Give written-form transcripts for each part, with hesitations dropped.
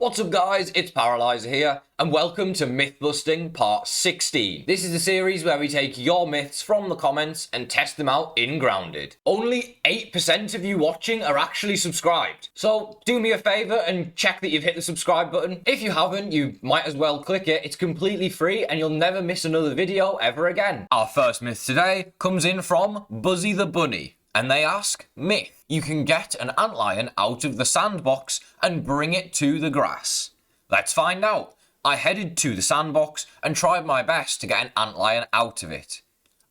What's up guys, it's Paraly5er here, and welcome to Mythbusting Part 16. This is a series where we take your myths from the comments and test them out in Grounded. Only 8% of you watching are actually subscribed, so do me a favour and check that you've hit the subscribe button. If you haven't, you might as well click it. It's completely free and you'll never miss another video ever again. Our first myth today comes in from Buzzy the Bunny. And they ask, myth, you can get an antlion out of the sandbox and bring it to the grass. Let's find out. I headed to the sandbox and tried my best to get an antlion out of it.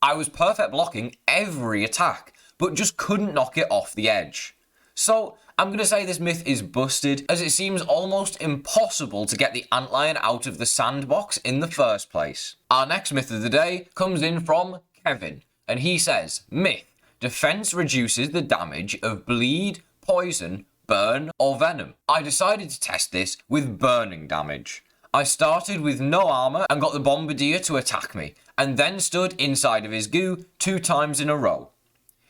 I was perfect blocking every attack, but just couldn't knock it off the edge. So I'm going to say this myth is busted, as it seems almost impossible to get the antlion out of the sandbox in the first place. Our next myth of the day comes in from Kevin, and he says, myth. Defense reduces the damage of bleed, poison, burn, or venom. I decided to test this with burning damage. I started with no armor and got the bombardier to attack me, and then stood inside of his goo 2 times in a row.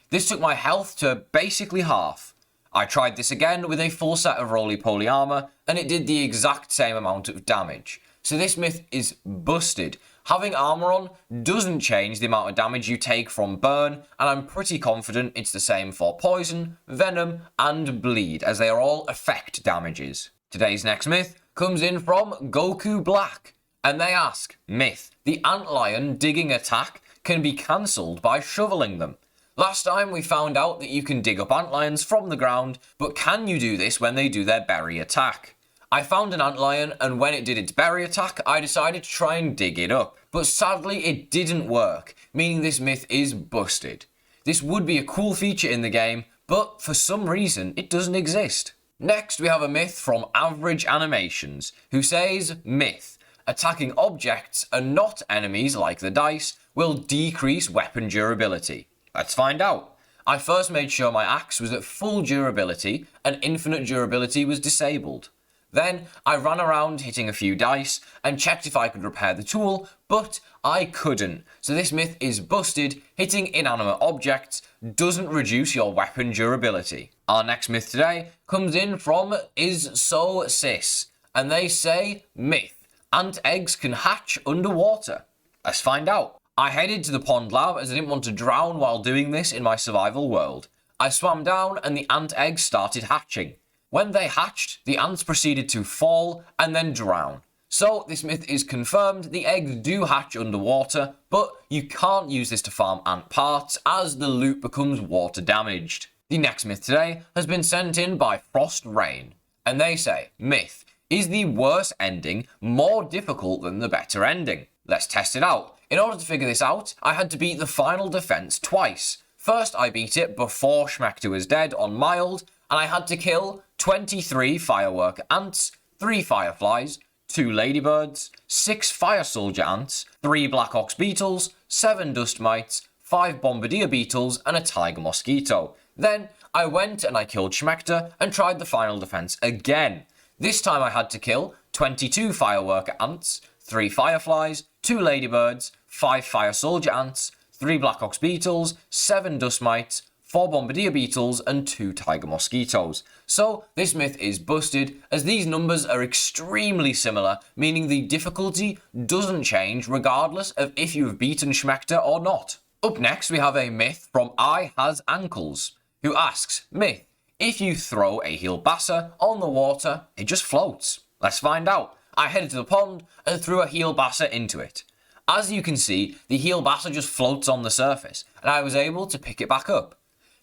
This took my health to basically half. I tried this again with a full set of roly-poly armor, and it did the exact same amount of damage. So this myth is busted. Having armor on doesn't change the amount of damage you take from burn, and I'm pretty confident it's the same for poison, venom, and bleed, as they are all effect damages. Today's next myth comes in from Goku Black, and they ask, myth, the antlion digging attack can be cancelled by shoveling them. Last time we found out that you can dig up antlions from the ground, but can you do this when they do their berry attack? I found an antlion, and when it did its berry attack, I decided to try and dig it up. But sadly, it didn't work, meaning this myth is busted. This would be a cool feature in the game, but for some reason, it doesn't exist. Next, we have a myth from Average Animations, who says, myth, attacking objects and not enemies like the dice will decrease weapon durability. Let's find out. I first made sure my axe was at full durability and infinite durability was disabled. Then I ran around hitting a few dice and checked if I could repair the tool, but I couldn't. So this myth is busted. Hitting inanimate objects doesn't reduce your weapon durability. Our next myth today comes in from Is So Sis, and they say, myth, ant eggs can hatch underwater. Let's find out. I headed to the pond lab as I didn't want to drown while doing this in my survival world. I swam down and the ant eggs started hatching. When they hatched, the ants proceeded to fall and then drown. So this myth is confirmed, the eggs do hatch underwater, but you can't use this to farm ant parts as the loot becomes water damaged. The next myth today has been sent in by Frost Rain, and they say, myth, is the worse ending more difficult than the better ending? Let's test it out. In order to figure this out, I had to beat the final defense twice. First, I beat it before Schmector was dead on mild, and I had to kill 23 firework ants, 3 fireflies, 2 ladybirds, 6 fire soldier ants, 3 black ox beetles, 7 dust mites, 5 bombardier beetles, and a tiger mosquito. Then I went and I killed Schmector and tried the final defense again. This time I had to kill 22 firework ants, 3 fireflies, 2 ladybirds, 5 fire soldier ants, 3 black ox beetles, 7 dust mites, 4 bombardier beetles, and 2 tiger mosquitoes. So this myth is busted, as these numbers are extremely similar, meaning the difficulty doesn't change regardless of if you have beaten Schmector or not. Up next, we have a myth from I Has Ankles, who asks, myth, if you throw a heel basser on the water, it just floats. Let's find out. I headed to the pond and threw a heel basser into it. As you can see, the heel basser just floats on the surface, and I was able to pick it back up.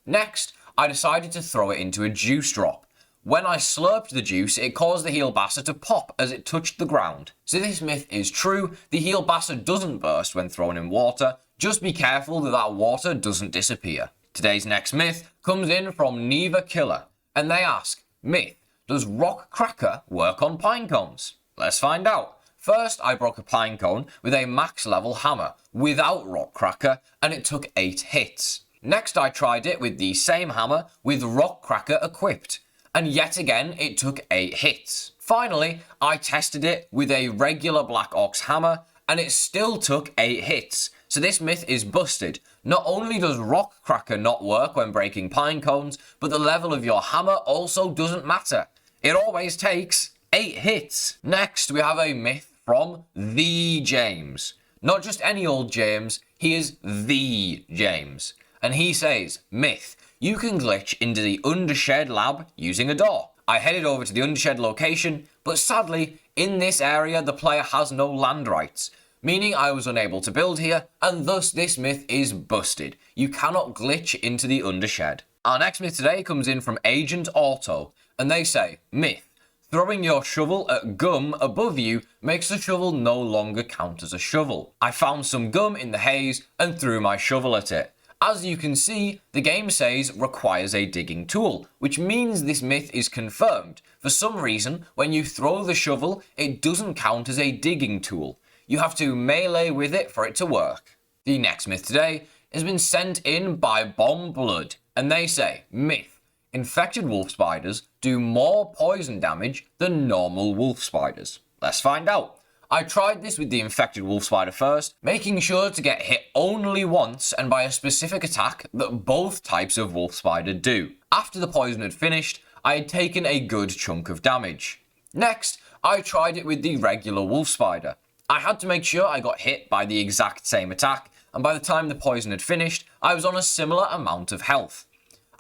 Next, I decided to throw it into a juice drop. When I slurped the juice, it caused the heel basser to pop as it touched the ground. So this myth is true. The heel basser doesn't burst when thrown in water. Just be careful that water doesn't disappear. Today's next myth comes in from Neva Killer, and they ask, myth, does rock cracker work on pine cones? Let's find out. First, I broke a pine cone with a max level hammer without rock cracker, and it took 8 hits. Next, I tried it with the same hammer with rock cracker equipped, and yet again it took 8 hits. Finally, I tested it with a regular black ox hammer, and it still took 8 hits. So this myth is busted. Not only does rock cracker not work when breaking pine cones, but the level of your hammer also doesn't matter. It always takes 8 hits. Next, we have a myth from the James. Not just any old James, he is the James. And he says, myth, you can glitch into the Undershed lab using a door. I headed over to the Undershed location, but sadly, in this area, the player has no land rights, meaning I was unable to build here, and thus this myth is busted. You cannot glitch into the Undershed. Our next myth today comes in from Agent Auto, and they say, myth, throwing your shovel at gum above you makes the shovel no longer count as a shovel. I found some gum in the haze and threw my shovel at it. As you can see, the game says requires a digging tool, which means this myth is confirmed. For some reason, when you throw the shovel, it doesn't count as a digging tool. You have to melee with it for it to work. The next myth today has been sent in by Bomb Blood, and they say, myth, infected wolf spiders do more poison damage than normal wolf spiders. Let's find out. I tried this with the infected wolf spider first, making sure to get hit only once and by a specific attack that both types of wolf spider do. After the poison had finished, I had taken a good chunk of damage. Next, I tried it with the regular wolf spider. I had to make sure I got hit by the exact same attack, and by the time the poison had finished, I was on a similar amount of health.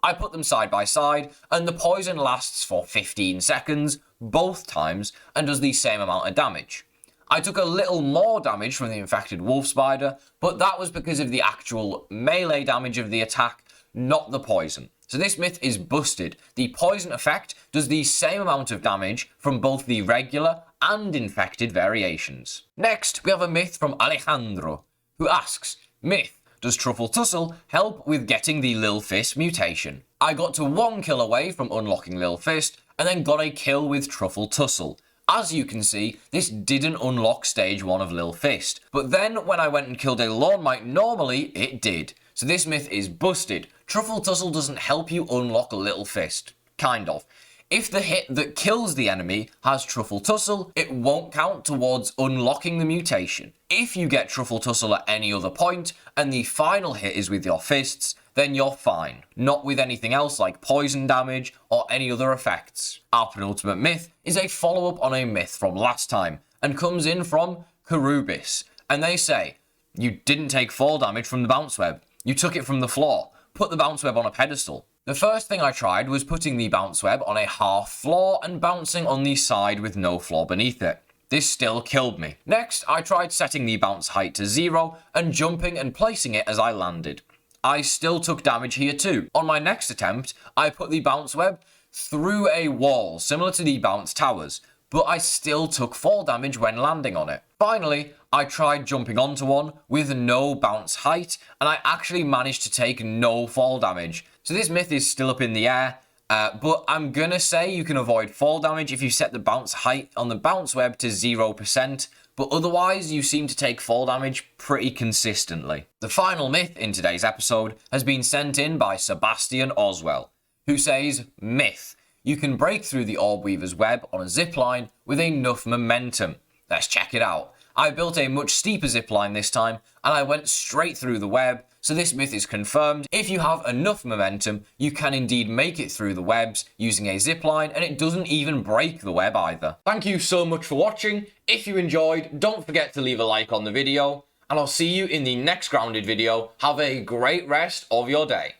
I put them side by side, and the poison lasts for 15 seconds, both times, and does the same amount of damage. I took a little more damage from the infected wolf spider, but that was because of the actual melee damage of the attack, not the poison. So this myth is busted. The poison effect does the same amount of damage from both the regular and infected variations. Next, we have a myth from Alejandro, who asks, myth, does Truffle Tussle help with getting the Lil Fist mutation? I got to 1 kill away from unlocking Lil Fist, and then got a kill with Truffle Tussle. As you can see, this didn't unlock stage 1 of Lil Fist, but then when I went and killed a Lawn Mite normally, it did. So this myth is busted. Truffle Tussle doesn't help you unlock a Lil Fist. Kind of. If the hit that kills the enemy has Truffle Tussle, it won't count towards unlocking the mutation. If you get Truffle Tussle at any other point, and the final hit is with your fists, then you're fine. Not with anything else like poison damage or any other effects. Our penultimate myth is a follow-up on a myth from last time, and comes in from Karubis. And they say, you didn't take fall damage from the bounce web. You took it from the floor. Put the bounce web on a pedestal. The first thing I tried was putting the bounce web on a half floor and bouncing on the side with no floor beneath it. This still killed me. Next, I tried setting the bounce height to 0 and jumping and placing it as I landed. I still took damage here too. On my next attempt, I put the bounce web through a wall similar to the bounce towers, but I still took fall damage when landing on it. Finally, I tried jumping onto one with no bounce height, and I actually managed to take no fall damage. So this myth is still up in the air, but I'm gonna say you can avoid fall damage if you set the bounce height on the bounce web to 0%, but otherwise you seem to take fall damage pretty consistently. The final myth in today's episode has been sent in by Sebastian Oswell, who says, myth, you can break through the Orb Weaver's web on a zipline with enough momentum. Let's check it out. I built a much steeper zipline this time, and I went straight through the web, so this myth is confirmed. If you have enough momentum, you can indeed make it through the webs using a zipline, and it doesn't even break the web either. Thank you so much for watching. If you enjoyed, don't forget to leave a like on the video, and I'll see you in the next Grounded video. Have a great rest of your day.